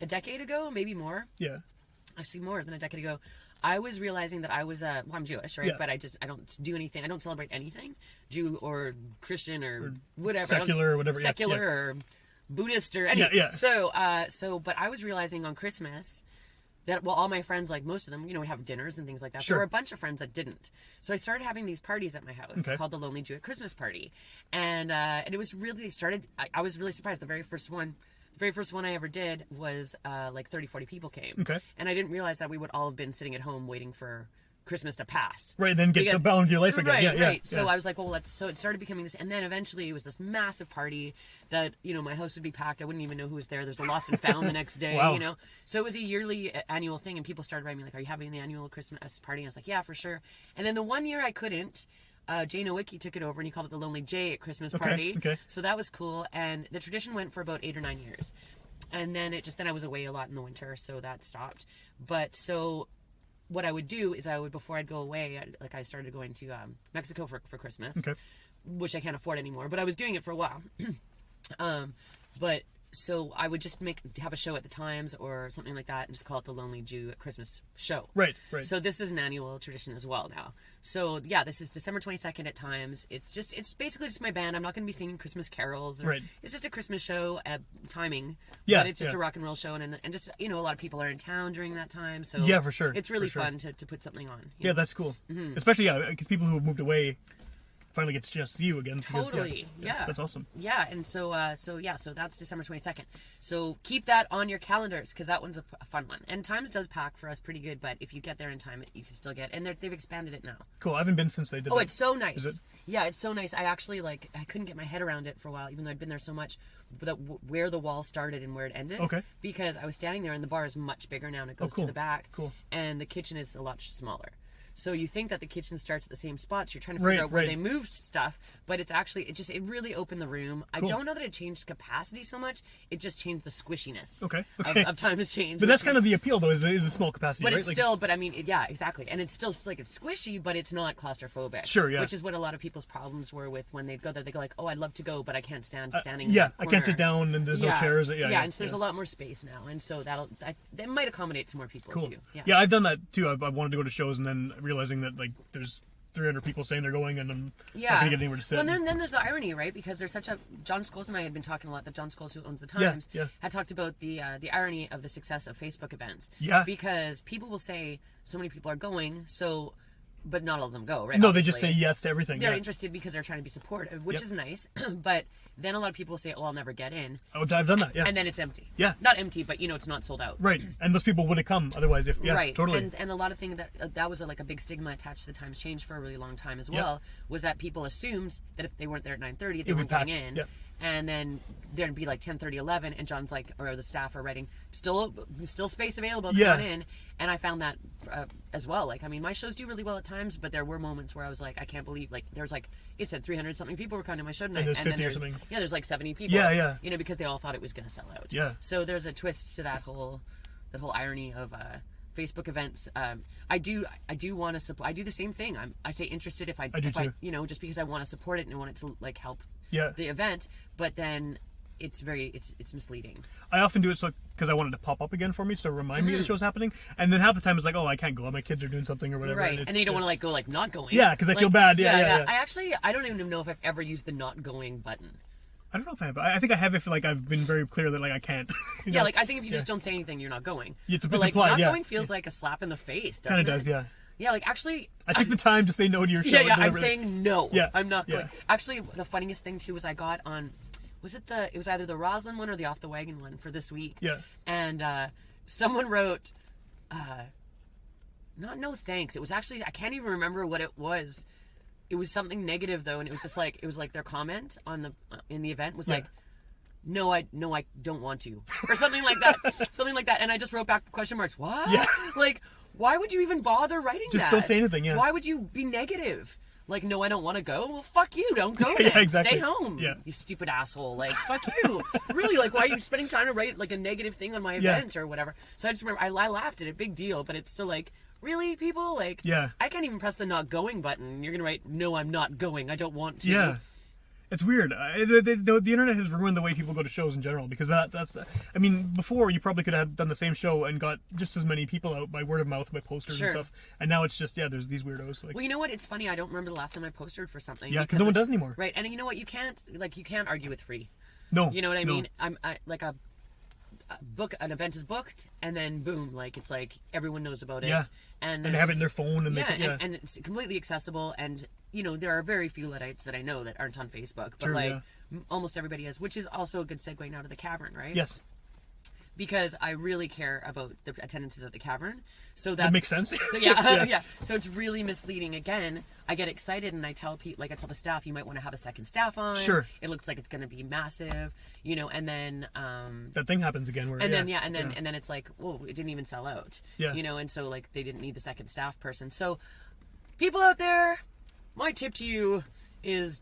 a decade ago, maybe more. Yeah. Actually, more than a decade ago, I was realizing that I was I'm Jewish, right? Yeah. But I don't do anything. I don't celebrate anything, Jew or Christian or whatever. Secular or whatever. Secular or Buddhist or anything. Yeah. So, but I was realizing on Christmas that, well, all my friends, like most of them, we have dinners and things like that. Sure. There were a bunch of friends that didn't. So I started having these parties at my house called the Lonely Jewett Christmas Party. And it was really started, I was really surprised. The very first one I ever did was like 30, 40 people came. Okay. And I didn't realize that we would all have been sitting at home waiting for Christmas to pass. Right, then get the balance of your life again. Right. So I was like, well, so it started becoming this, and then eventually it was this massive party that, my house would be packed. I wouldn't even know who was there. There's a lost and found the next day, Wow. So it was a yearly annual thing, and people started writing me like, are you having the annual Christmas party? And I was like, yeah, for sure. And then the one year I couldn't, Jay Nowicki took it over, and he called it the Lonely Jay at Christmas Party. Okay. So that was cool, and the tradition went for about 8 or 9 years. And then then I was away a lot in the winter, so that stopped. But so what I would do is before I'd go away, I started going to Mexico for Christmas, which I can't afford anymore, but I was doing it for a while. But so I would just have a show at the Times or something like that and just call it the Lonely Jewett Christmas Show. Right. So this is an annual tradition as well now. So yeah, this is December 22nd at Times. It's basically just my band. I'm not going to be singing Christmas carols. It's just a Christmas show at timing. Yeah. But it's just a rock and roll show, and just, a lot of people are in town during that time. So yeah, for sure. It's really fun to put something on. Yeah, that's cool. Mm-hmm. Especially, because people who have moved away finally get to just see you again. Totally. Yeah. That's awesome. Yeah. And so that's December 22nd. So keep that on your calendars, because that one's a fun one. And Times does pack for us pretty good, but if you get there in time, you can still get, and they've expanded it now. Cool. I haven't been since they did that. Oh, it's so nice. Is it? Yeah, it's so nice. I actually, I couldn't get my head around it for a while, even though I'd been there so much, where the wall started and where it ended. Okay. Because I was standing there, and the bar is much bigger now, and it goes to the back. Cool. And the kitchen is a lot smaller. So you think that the kitchen starts at the same spots. You're trying to figure out where they moved stuff, but it's actually it really opened the room. Cool. I don't know that it changed capacity so much. It just changed the squishiness. Okay. Of time has changed. But that's kind of the appeal, though, is a small capacity, but right? It's still, but I mean, yeah, exactly. And it's still like it's squishy, but it's not claustrophobic. Sure, yeah. Which is what a lot of people's problems were with when they'd go there. They go like, oh, I'd love to go, but I can't stand standing. Yeah, in the I can't sit down, and there's no chairs. Yeah, and so there's a lot more space now, and so that might accommodate to more people too. Yeah, I've done that too. I've wanted to go to shows, and then realizing that like there's 300 people saying they're going, and I'm not going to get anywhere to sit. Well, then there's the irony, right? Because there's such a... John Scholes and I had been talking a lot, that John Scholes, who owns the Times, had talked about the irony of the success of Facebook events. Yeah. Because people will say, so many people are going, so... But not all of them go, right? No, Obviously. they just say yes to everything. They're interested because they're trying to be supportive, which is nice. But then a lot of people say, oh, I'll never get in. Oh, I've done that, And then it's empty. Yeah. Not empty, but, it's not sold out. Right. And those people wouldn't come otherwise if... Yeah, right. Totally. And a lot of things that was like a big stigma attached to the Times Change for a really long time as well, was that people assumed that if they weren't there at 9:30, they weren't getting in. Yeah. And then there'd be like 10:30, 11, and John's like, or the staff are writing, still space available, come on in. And I found that as well. Like, I mean, my shows do really well at times, but there were moments where I was like, I can't believe, like, there's like, it said 300 something people were coming to my show tonight. And there's 50 then there's, or something. Yeah, there's like 70 people. Yeah. Because they all thought it was going to sell out. Yeah. So there's a twist to that whole irony of Facebook events. I do want to support. I do the same thing. I say interested if I do too. just because I want to support it and I want it to like help the event, but then it's misleading. I often do it because I wanted to pop up again for me, so remind me the show's happening. And then half the time it's like, oh, I can't go. My kids are doing something or whatever. Right, and then you don't want to like go like not going. Yeah, because I feel bad. Yeah. I don't even know if I've ever used the not going button. I don't know if I have. I think I have if like I've been very clear that like I can't. Yeah, like I think if you just don't say anything, you're not going. It's but like implied, not going feels like a slap in the face. Kind of does, yeah. Yeah, like actually, I took the time to say no to your show. Yeah, I'm saying no. Yeah, I'm not going. Actually, the funniest thing too was I got on. It was either the Roslyn one or the Off the Wagon one for this week. Yeah. And someone wrote, not no thanks. It was actually, I can't even remember what it was. It was something negative though, and it was just like, it was like their comment on the in the event was like, no, I don't want to, or something like that. Something like that. And I just wrote back question marks. What? Yeah. Like, why would you even bother writing that? Just don't say anything. Yeah. Why would you be negative? Like, no, I don't want to go. Well, fuck you. Don't go then. Yeah, exactly. Stay home. Yeah. You stupid asshole. Like, fuck you. Really, like, why are you spending time to write, like, a negative thing on my event or whatever? So I just remember, I laughed at it. Big deal. But it's still like, really, people? Like, I can't even press the not going button. You're going to write, no, I'm not going. I don't want to. Yeah. It's weird. The internet has ruined the way people go to shows in general, because that's. I mean, before you probably could have done the same show and got just as many people out by word of mouth, by posters and stuff. And now it's just there's these weirdos. Like, well, you know what? It's funny. I don't remember the last time I postered for something. Yeah, because no one does anymore. Right, and you know what? You can't argue with free. No. You know what I mean? I like an event is booked, and then boom, like it's like everyone knows about it. Yeah. And they have it in their phone, and and it's completely accessible. And there are very few Luddites that I know that aren't on Facebook, but almost everybody is, which is also a good segue now to the Cavern, right? Yes. Because I really care about the attendances at the Cavern, so that makes sense. So yeah. So it's really misleading. Again, I get excited and I tell people, like I tell the staff, you might want to have a second staff on. Sure. It looks like it's going to be massive, and then that thing happens again where and then it's like, whoa, it didn't even sell out. Yeah. And so like they didn't need the second staff person. So people out there, my tip to you is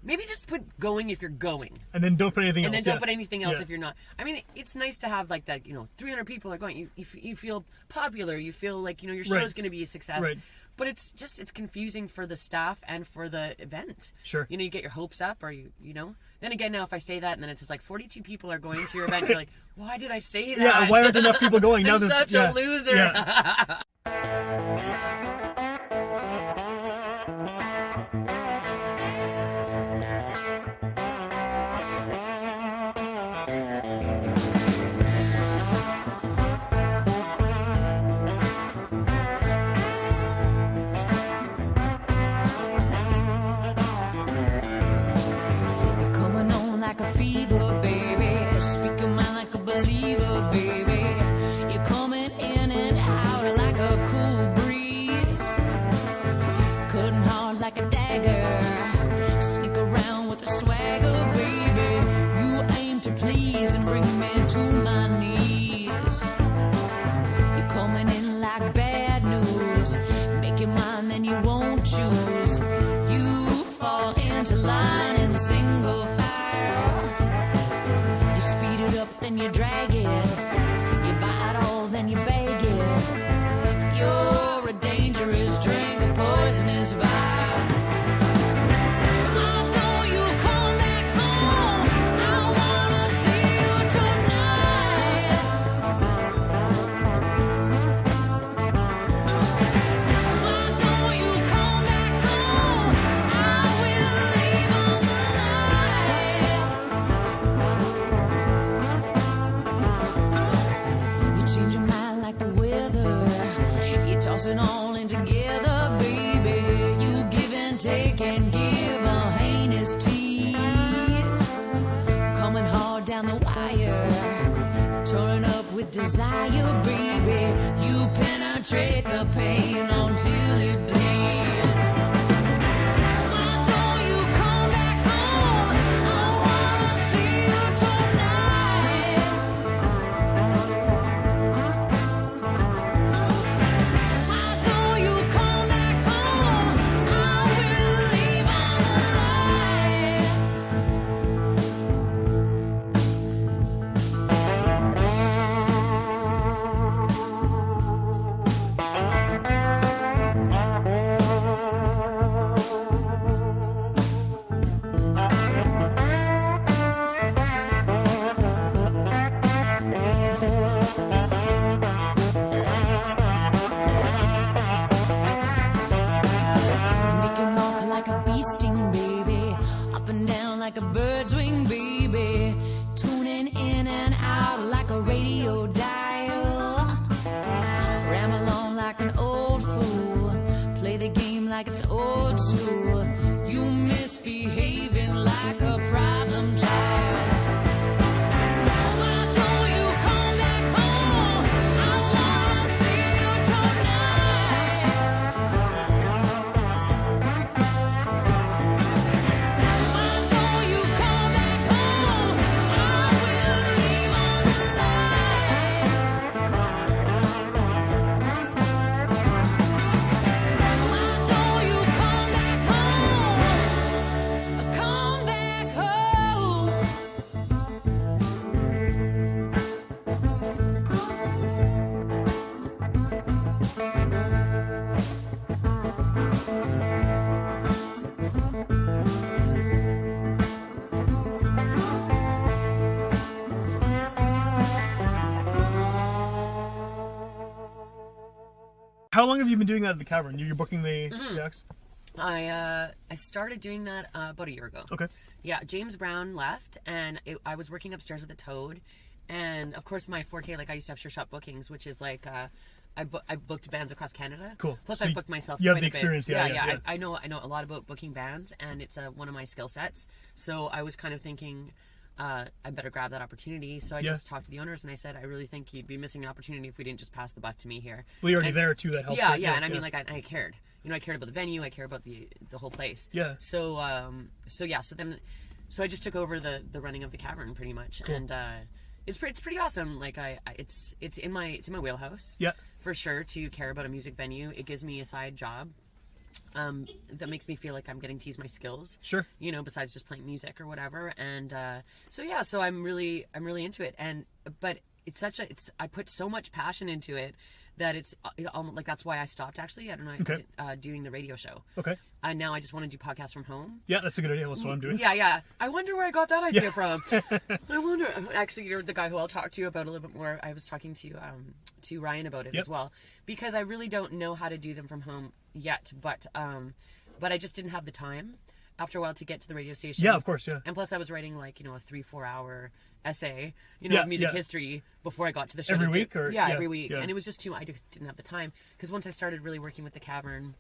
maybe just put going if you're going. And then don't put anything else. And then don't put anything else if you're not. I mean, it's nice to have like that, 300 people are going. You feel popular. You feel like, your show's going to be a success. Right. But it's confusing for the staff and for the event. Sure. You get your hopes up, or Then again, now if I say that and then it's just like 42 people are going to your event, you're like, why did I say that? Yeah, why aren't enough people going? Now I'm such a loser. Yeah. Like a fever, baby. Speak your mind like a believer, baby. You're coming in and out like a tossing all in together, baby. You give and take and give a heinous tease. Coming hard down the wire, turning up with desire, baby. You penetrate the pain until it bleeds. Why don't you come back home? I wanna see you tonight. Why don't you come back home? I will leave on the Make your mark like a bee sting, baby. Up and down like a bird's wing, baby. Tuning in and out like a radio dial. Ram along like an old fool. Play the game like it's old school. You misbehaving like a problem child. Why don't you come back home? I wanna see you tonight. Why don't you come back home? I will leave on the line. Why don't you come back home? Come back home. How long have you been doing that at the Cavern? You're booking the acts? I started doing that about a year ago. Okay. Yeah, James Brown left, and I was working upstairs at the Toad, and of course my forte, like I used to have sure shop bookings, which is like I booked bands across Canada. Cool. Plus So I booked myself. you have quite the a bit. experience, yeah. I know a lot about booking bands, and it's one of my skill sets. So I was kind of thinking, I better grab that opportunity. So I just talked to the owners and I said, I really think you'd be missing an opportunity if we didn't just pass the buck to me here. Well, you're already there too. That helps. Yeah, and I mean, like I cared. You know, I cared about the venue. I cared about the whole place. Yeah. So I just took over the running of the Cavern pretty much, Cool. and it's pretty awesome. Like it's in my wheelhouse. Yeah. For sure, to care about a music venue. It gives me a side job. That makes me feel like I'm getting to use my skills. Sure. You know, besides just playing music or whatever. And so I'm really into it. But I put so much passion into it that it's like that's why I stopped actually. I don't know. Okay. Doing the radio show. Okay. And now I just want to do podcasts from home. Yeah, that's a good idea. That's what I'm doing. Yeah. I wonder where I got that idea from. I wonder. Actually, you're the guy who I'll talk to about a little bit more. I was talking to Ryan about it as well, because I really don't know how to do them from home yet. But I just didn't have the time after a while to get to the radio station. Yeah, of course, yeah. And plus, I was writing like a 3-4 hour essay, of music history before I got to the show. Every week, or every week, yeah. and it was just I didn't have the time, because once I started really working with the Cavern,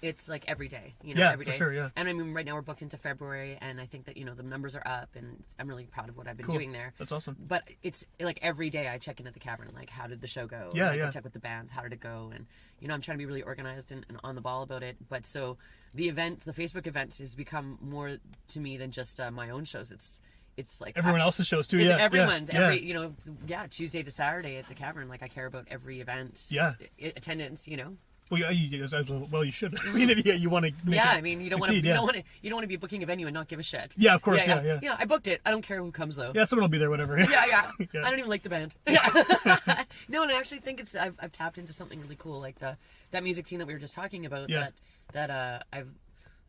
it's like every day, every day. For sure, yeah. And I mean, right now we're booked into February, and I think that the numbers are up, and I'm really proud of what I've been Cool. doing there. That's awesome. But it's like every day I check in at the Cavern, like how did the show go? Yeah, I check with the bands, how did it go? And I'm trying to be really organized and on the ball about it. But so the Facebook events has become more to me than just my own shows. It's like everyone else's shows too. It's yeah, everyone's. yeah. Tuesday to Saturday at the Cavern. Like I care about every event. Yeah. Attendance. Well, you should. I mean, you want to. You don't want to. You don't want to be booking a venue and not give a shit. Yeah, of course. Yeah. Yeah, I booked it. I don't care who comes though. Yeah, someone will be there, whatever. Yeah. Yeah. I don't even like the band. No, and I actually think I've tapped into something really cool, like that music scene that we were just talking about. Yeah. That I've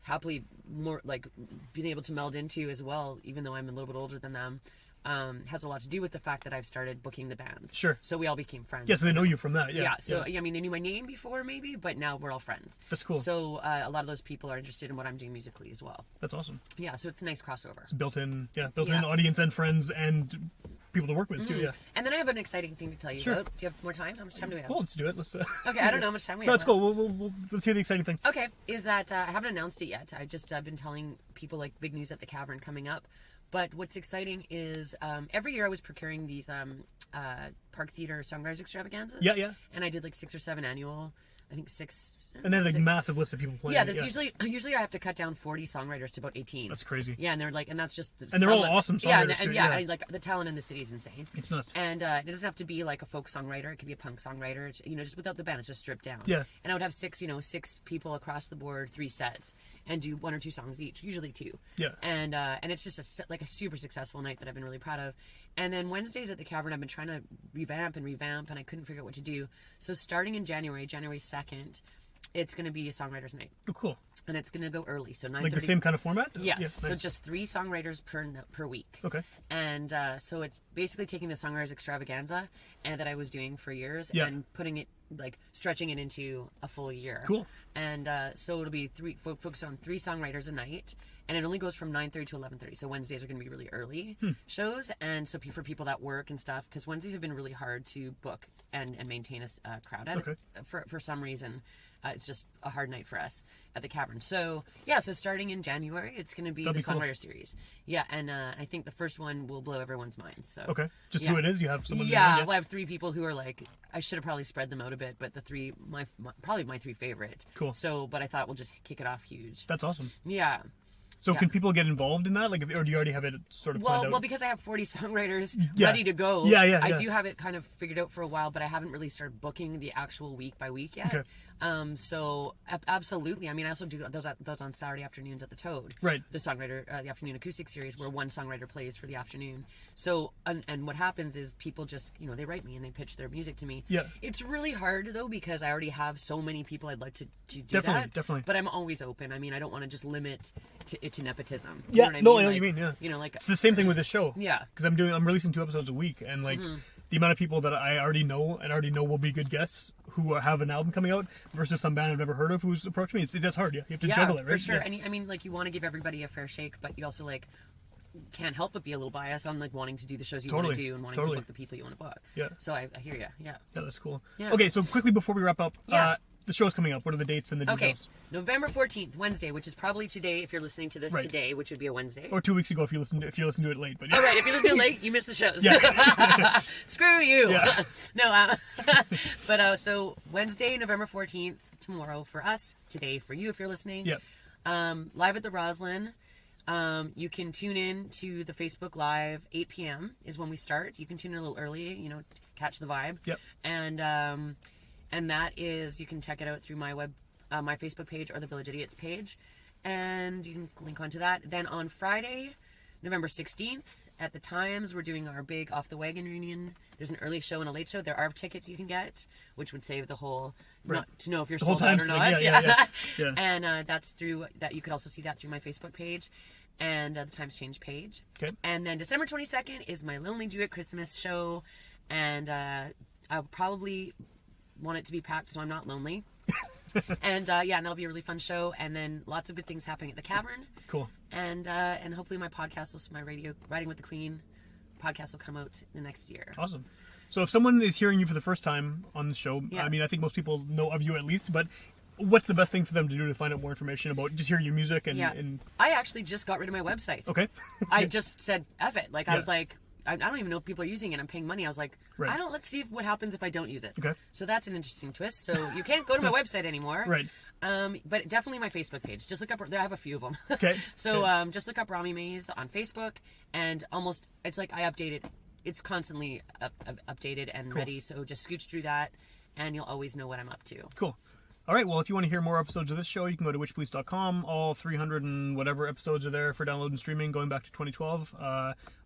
happily more like been able to meld into as well, even though I'm a little bit older than them. Has a lot to do with the fact that I've started booking the bands. Sure. So we all became friends. Yeah, so they know you from that. Yeah. Yeah. So I mean, they knew my name before maybe, but now we're all friends. That's cool. So a lot of those people are interested in what I'm doing musically as well. That's awesome. Yeah. So it's a nice crossover. It's built-in audience and friends and people to work with too. Yeah. And then I have an exciting thing to tell you about. Do you have more time? How much time do we have? Well, let's do it. Let's. Okay, I don't know how much time we have. No, it's cool. Let's hear the exciting thing. Okay, is that I haven't announced it yet. I've just been telling people like big news at the Cavern coming up. But what's exciting is every year I was procuring these Park Theater Songwriters Extravaganzas. Yeah, yeah. And I did like 6 or 7 annual. I think 6. And there's like massive list of people playing. Yeah, there's usually I have to cut down 40 songwriters to about 18. That's crazy. Yeah, and they're like, and that's just and they're all awesome songwriters. Yeah, and like the talent in the city is insane. It's nuts. And it doesn't have to be like a folk songwriter. It could be a punk songwriter. It's, just without the band, it's just stripped down. Yeah. And I would have 6 people across the board, 3 sets, and do 1 or 2 songs each, usually 2. Yeah. And it's just a super successful night that I've been really proud of. And then Wednesdays at the Cavern, I've been trying to revamp, and I couldn't figure out what to do. So starting in January 2nd, it's going to be a songwriters night. Oh, cool. And it's going to go early, so 9:30. Like the same kind of format? Yes. Yeah, nice. So just 3 songwriters per week. Okay. And so it's basically taking the songwriters extravaganza that I was doing for years and putting it, like stretching it into a full year. Cool. And so it'll be focused on 3 songwriters a night, and it only goes from 9:30 to 11:30. So Wednesdays are going to be really early shows, and so for people that work and stuff, because Wednesdays have been really hard to book and maintain a crowd at. Okay. For some reason. It's just a hard night for us at the Cavern. So, so starting in January, it's going to be Songwriter Series. Yeah, and I think the first one will blow everyone's minds. So okay. Just who it is? You have someone? Yeah, well, I have 3 people who are like, I should have probably spread them out a bit, but the 3, probably my 3 favorite. Cool. So, but I thought we'll just kick it off huge. That's awesome. Yeah. So can people get involved in that? Like, or do you already have it sort of planned out? Well, because I have 40 songwriters ready to go. I do have it kind of figured out for a while, but I haven't really started booking the actual week by week yet. Okay. So absolutely. I mean, I also do those on Saturday afternoons at the Toad. Right. The songwriter, the afternoon acoustic series where 1 songwriter plays for the afternoon. So, and what happens is people just, they write me and they pitch their music to me. Yeah. It's really hard though, because I already have so many people I'd like to do that. Definitely. But I'm always open. I mean, I don't want to just limit it to nepotism. Yeah. I know what you mean. Yeah. Like it's the same thing with this show. Yeah. Because I'm releasing 2 episodes a week, and like the amount of people that I already know will be good guests who have an album coming out versus some band I've never heard of who's approached me. That's hard. Yeah. You have to juggle it, right? For sure. Yeah. And I mean, like, you want to give everybody a fair shake, but you also like can't help but be a little biased on like wanting to do the shows you want to do and wanting to book the people you want to book. Yeah. So I hear you. Yeah. Yeah, that's cool. Yeah. Okay, so quickly before we wrap up, the show's coming up. What are the dates and the details? Okay, November 14th, Wednesday, which is probably today if you're listening to this today, which would be a Wednesday. Or 2 weeks ago if you listen to it late. But all right, if you listen to it late, you missed the shows. Yeah. Screw you. Yeah. No, but so Wednesday, November 14th, tomorrow for us, today for you if you're listening. Yeah. Live at the Roslyn. You can tune in to the Facebook Live. 8 p.m. is when we start. You can tune in a little early, catch the vibe. Yep. And that is, you can check it out through my my Facebook page or the Village Idiots page, and you can link onto that. Then on Friday, November 16th, at the Times, we're doing our big Off the Wagon reunion. There's an early show and a late show. There are tickets you can get, which would save the whole, not to know if you're sold out or not. Yeah. And that's through that. You could also see that through my Facebook page and the Times Change page. Okay. And then December 22nd is my Lonely Jewett Christmas show, and I'll probably want it to be packed so I'm not lonely. And and that'll be a really fun show, and then lots of good things happening at the Cavern. Cool. And hopefully my podcast my radio Riding with the Queen podcast will come out the next year. Awesome. So if someone is hearing you for the first time on the show, Yeah. I mean, I think most people know of you at least, but what's the best thing for them to do to find out more information about just hearing your music and I actually just got rid of my website. Okay. I just said F it. Like I was like, I don't even know if people are using it. I'm paying money. I was like, Right. let's see what happens if I don't use it. Okay. So that's an interesting twist. So you can't go to my website anymore. Right. But definitely my Facebook page. Just look up, I have a few of them. Okay. So just look up Romi Mays on Facebook, and it's like I update it. It's constantly updated and ready. So just scooch through that, and you'll always know what I'm up to. Cool. All right, well, if you want to hear more episodes of this show, you can go to witchpolice.com. All 300 and whatever episodes are there for download and streaming going back to 2012.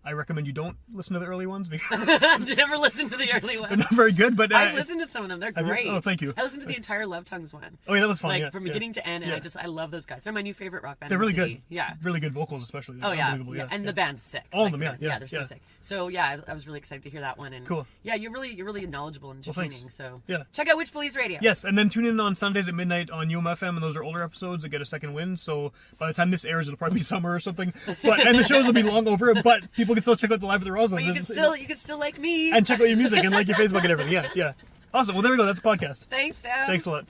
I recommend you don't listen to the early ones because Never listened to the early ones. they're not very good. But I've listened to some of them. They're great. Oh, thank you. I listened to the entire Love Tongues one. Oh, yeah, that was fun. Like from beginning to end, and I love those guys. They're my new favorite rock band. They're really good. Yeah. Really good vocals, especially. Oh, yeah. Unbelievable, And the band's sick. All of them, yeah. They're so sick. So, yeah, I was really excited to hear that one. And Cool. Yeah, you're really knowledgeable and entertaining. So, yeah. Check out Witchpolice Radio. Yes, and then tune in on Sundays at midnight on UMFM, and those are older episodes that get a second wind. So by the time this airs, it'll probably be summer or something. And the shows will be long over, but people can still check out the Live at the Roseland. But you can still like me. And check out your music and like your Facebook and everything. Yeah. Awesome. Well, there we go. That's a podcast. Thanks, Sam. Thanks a lot.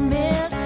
Miss